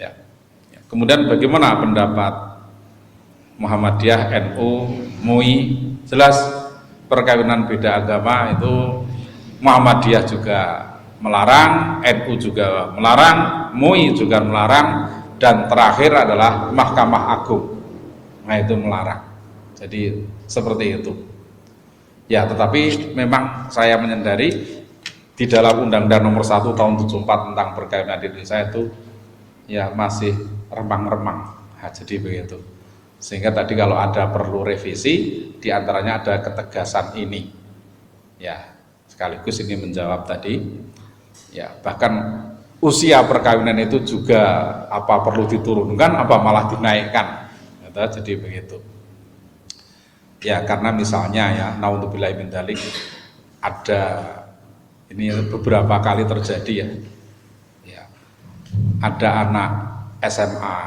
Ya. Kemudian bagaimana pendapat Muhammadiyah, NU, MUI? Jelas perkawinan beda agama itu Muhammadiyah juga melarang, NU juga melarang, MUI juga melarang, dan terakhir adalah Mahkamah Agung. Nah, itu melarang. Jadi seperti itu. Ya, tetapi memang saya menyadari di dalam Undang-Undang Nomor 1 Tahun 74 tentang perkawinan di Indonesia itu ya masih remang-remang. Nah, jadi begitu. Sehingga tadi kalau ada perlu revisi, diantaranya ada ketegasan ini. Ya, sekaligus ini menjawab tadi. Ya, bahkan usia perkawinan itu juga apa perlu diturunkan, apa malah dinaikkan. Jadi begitu. Ya, karena misalnya ya, naudzubillahi min dzalik, ada ini beberapa kali terjadi ya. Ya. Ada anak SMA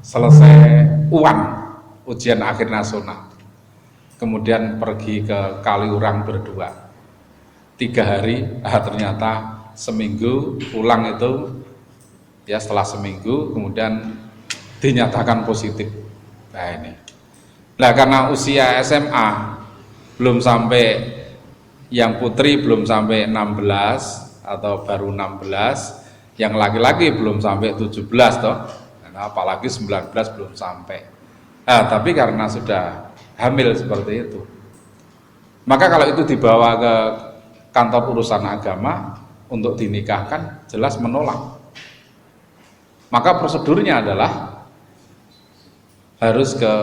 selesai UAN, ujian akhir nasional, kemudian pergi ke Kaliurang berdua 3 hari, ternyata seminggu pulang itu ya, setelah seminggu kemudian dinyatakan positif. Nah ini, nah karena usia SMA belum sampai, yang putri belum sampai 16 atau baru 16, yang laki-laki belum sampai 17 toh, nah, apalagi 19 belum sampai. Nah, tapi karena sudah hamil seperti itu, maka kalau itu dibawa ke kantor urusan agama untuk dinikahkan, jelas menolak. Maka prosedurnya adalah harus ke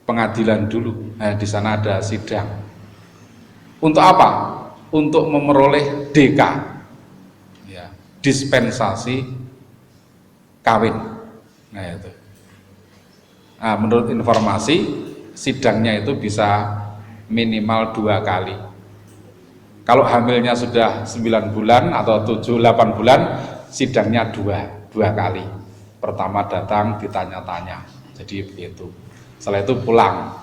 pengadilan dulu. Nah, di sana ada sidang. Untuk apa? Untuk memperoleh DK, ya, dispensasi kawin. Nah itu. Nah, menurut informasi sidangnya itu bisa minimal 2 kali. Kalau hamilnya sudah 9 bulan atau 7-8 bulan, sidangnya 2 kali. Pertama datang ditanya-tanya. Jadi begitu. Setelah itu pulang,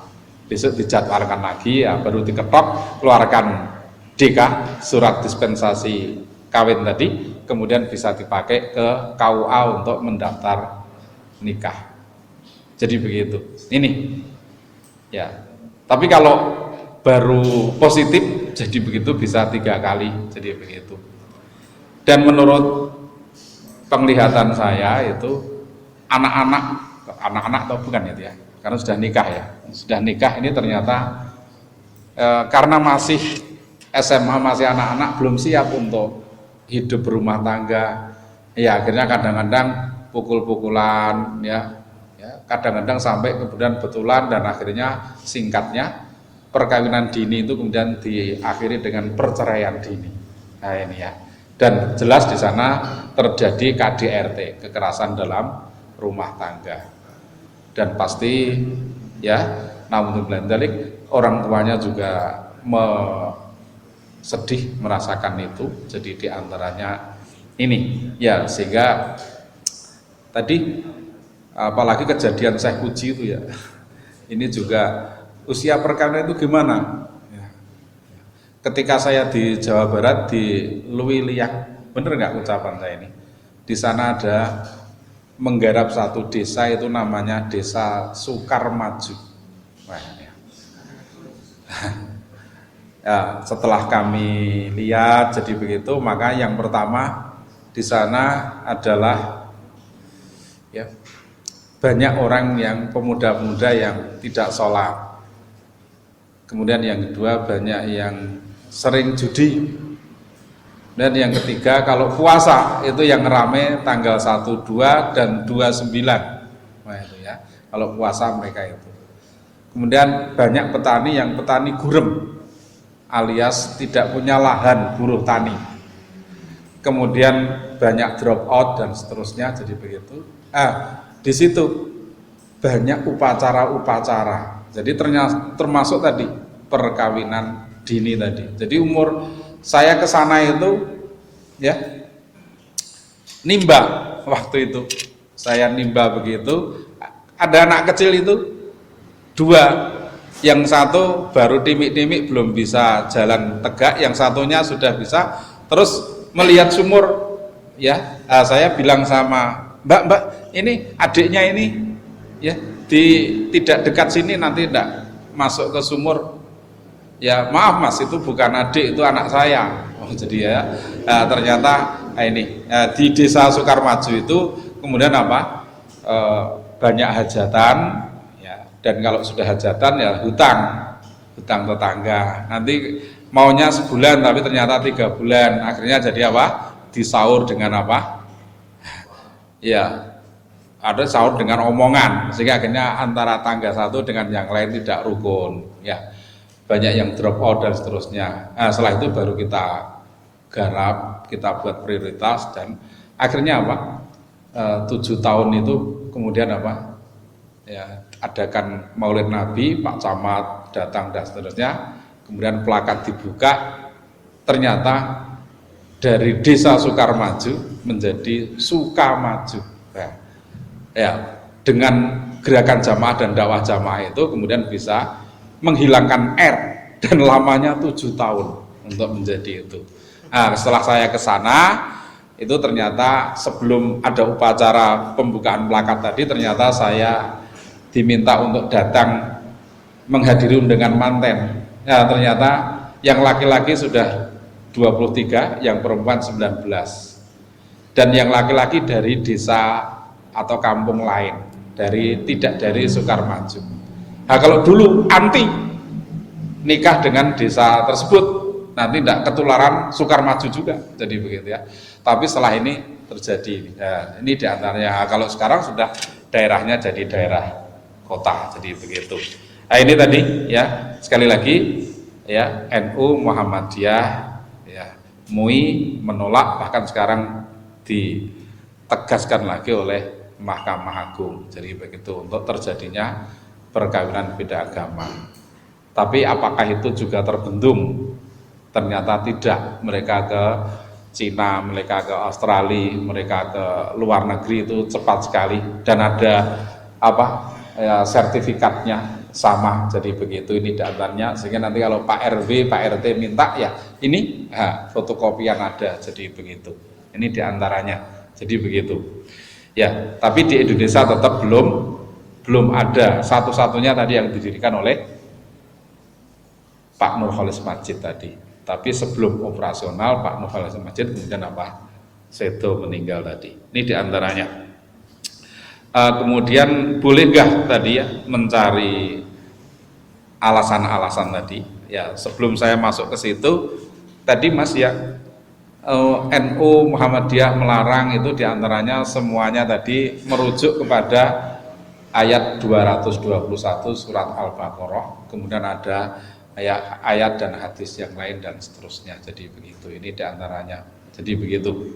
besok dijadwalkan lagi, ya baru diketok, keluarkan DK, surat dispensasi kawin tadi, kemudian bisa dipakai ke KUA untuk mendaftar nikah. Jadi begitu. Ini ya. Tapi kalau baru positif, jadi begitu bisa 3 kali. Jadi begitu. Dan menurut penglihatan saya itu anak-anak atau bukan ya, karena sudah nikah ya, sudah nikah ini ternyata karena masih SMA, masih anak-anak, belum siap untuk hidup berumah tangga, ya akhirnya kadang-kadang pukul-pukulan ya, kadang-kadang sampai kemudian betulan, dan akhirnya singkatnya perkawinan dini itu kemudian diakhiri dengan perceraian dini. Nah ini ya, dan jelas di sana terjadi KDRT, kekerasan dalam rumah tangga. Dan pasti ya, namun demikian orang tuanya juga sedih merasakan itu. Jadi diantaranya ini ya, sehingga tadi apalagi kejadian Syekh Kuji itu ya, ini juga usia perkawinan itu gimana ya. Ketika saya di Jawa Barat di Luwiliang, bener nggak ucapan saya ini, di sana ada menggarap satu desa, itu namanya Desa Sukarmaju. Wah, ya. Ya, setelah kami lihat jadi begitu, maka yang pertama di sana adalah ya, banyak orang yang pemuda-pemuda yang tidak sholat. Kemudian yang kedua banyak yang sering judi. Dan yang ketiga kalau puasa itu yang rame tanggal 1, 2, dan 29. Nah itu ya, kalau puasa mereka itu. Kemudian banyak petani yang petani gurem, alias tidak punya lahan buruh tani. Kemudian banyak drop out dan seterusnya, jadi begitu. Di situ banyak upacara-upacara. Jadi termasuk tadi perkawinan dini tadi. Jadi umur saya ke sana itu ya nimba, waktu itu saya nimba begitu, ada anak kecil itu 2, yang satu baru timik-timik belum bisa jalan tegak, yang satunya sudah bisa, terus melihat sumur ya, saya bilang sama Mbak, ini adiknya ini ya tidak dekat sini nanti tidak masuk ke sumur. Ya maaf Mas, itu bukan adik, itu anak saya. Oh, jadi ya ternyata ini di desa Sukarmaju itu kemudian apa, banyak hajatan ya, dan kalau sudah hajatan ya hutang tetangga. Nanti maunya sebulan tapi ternyata 3 bulan, akhirnya jadi apa, disaur dengan apa ya, ada sahur dengan omongan, sehingga akhirnya antara tangga satu dengan yang lain tidak rukun ya, banyak yang drop out dan seterusnya. Nah, setelah itu baru kita garap, kita buat prioritas, dan akhirnya apa, 7 tahun itu kemudian apa ya, adakan Maulid Nabi, Pak Camat datang dan seterusnya, kemudian plakat dibuka, ternyata dari desa Sukarmaju menjadi Sukamaju. Nah, ya, dengan gerakan jamaah dan dakwah jamaah itu kemudian bisa menghilangkan R, dan lamanya 7 tahun untuk menjadi itu. Nah, setelah saya ke sana itu ternyata sebelum ada upacara pembukaan plakat tadi, ternyata saya diminta untuk datang menghadiri undangan manten. Ya, ternyata yang laki-laki sudah 23, yang perempuan 19, dan yang laki-laki dari desa atau kampung lain, tidak dari Sukarmaju. Nah, kalau dulu anti nikah dengan desa tersebut, nanti tidak ketularan Sukarmaju juga, jadi begitu ya. Tapi setelah ini terjadi, nah, ini diantaranya. Kalau sekarang sudah daerahnya jadi daerah kota, jadi begitu. Nah, ini tadi ya, sekali lagi ya, NU, Muhammadiyah, ya, MUI menolak, bahkan sekarang ditegaskan lagi oleh Mahkamah Agung, jadi begitu, untuk terjadinya perkawinan beda agama. Tapi apakah itu juga terbendung? Ternyata tidak. Mereka ke Cina, mereka ke Australia, mereka ke luar negeri itu cepat sekali, dan ada apa ya, sertifikatnya sama, jadi begitu. Ini diantaranya, sehingga nanti kalau Pak RW, Pak RT minta ya ini fotokopian ada, jadi begitu. Ini diantaranya, jadi begitu ya. Tapi di Indonesia tetap belum ada, satu-satunya tadi yang didirikan oleh Pak Nurholis Majid tadi. Tapi sebelum operasional Pak Nurholis Majid kemudian apa, sedo meninggal tadi. Ini diantaranya. Kemudian boleh nggak tadi ya mencari alasan-alasan tadi ya, sebelum saya masuk ke situ tadi Mas ya, NU Muhammadiyah melarang itu diantaranya semuanya tadi merujuk kepada ayat 221 surat Al-Baqarah, kemudian ada ayat dan hadis yang lain dan seterusnya, jadi begitu. Ini diantaranya, jadi begitu.